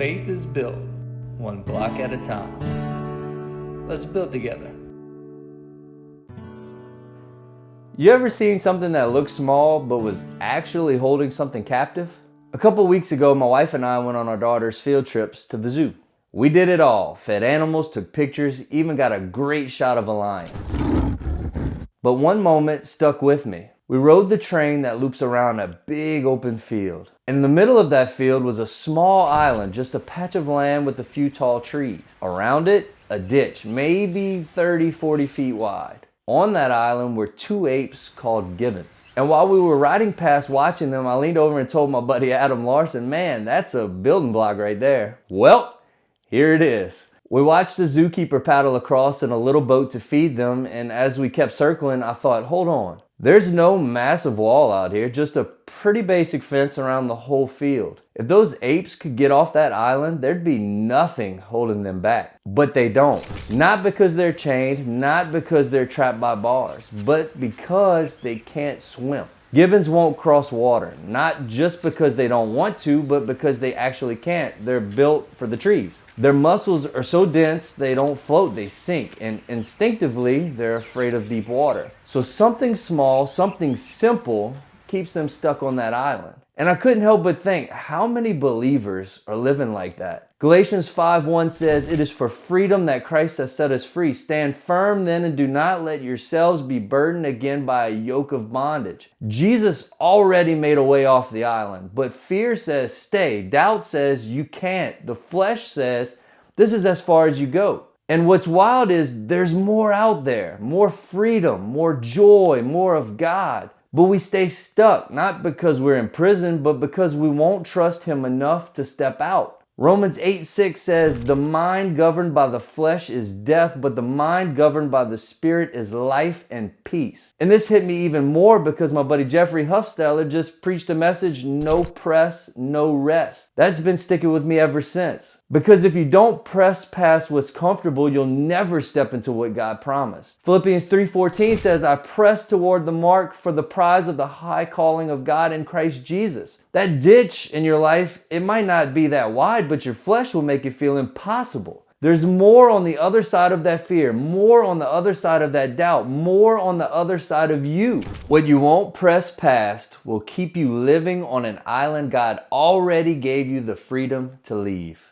faith is built one block at a time. Let's build together. You ever seen something that looked small but was actually holding something captive? A couple weeks ago, my wife and I went on our daughter's field trips to the zoo. We did it all, fed animals, took pictures, even got a great shot of a lion. But one moment stuck with me. We rode the train that loops around a big open field. And in the middle of that field was a small island, just a patch of land with a few tall trees. Around it, a ditch, maybe 30, 40 feet wide. On that island were two apes called gibbons. And while we were riding past watching them, I leaned over and told my buddy Adam Larson, man, that's a building block right there. Well, here it is. We watched the zookeeper paddle across in a little boat to feed them, and as we kept circling, I thought, hold on. There's no massive wall out here, just a pretty basic fence around the whole field. If those apes could get off that island, there'd be nothing holding them back. But they don't. Not because they're chained, not because they're trapped by bars, but because they can't swim. Gibbons won't cross water, not just because they don't want to, but because they actually can't. They're built for the trees. Their muscles are so dense they don't float, they sink, and instinctively they're afraid of deep water. So something small, something simple keeps them stuck on that island. And I couldn't help but think, how many believers are living like that? Galatians 5:1 says, "It is for freedom that Christ has set us free. Stand firm then and do not let yourselves be burdened again by a yoke of bondage." Jesus already made a way off the island, but fear says stay. Doubt says you can't. The flesh says this is as far as you go. And what's wild is there's more out there, more freedom, more joy, more of God. But we stay stuck, not because we're in prison, but because we won't trust Him enough to step out. Romans 8:6 says, "The mind governed by the flesh is death, but the mind governed by the Spirit is life and peace." And this hit me even more because my buddy Jeffrey Huffsteller just preached a message, no press, no rest. That's been sticking with me ever since. Because if you don't press past what's comfortable, you'll never step into what God promised. Philippians 3:14 says, "I press toward the mark for the prize of the high calling of God in Christ Jesus." That ditch in your life, it might not be that wide, but your flesh will make it feel impossible. There's more on the other side of that fear, more on the other side of that doubt, more on the other side of you. What you won't press past will keep you living on an island God already gave you the freedom to leave.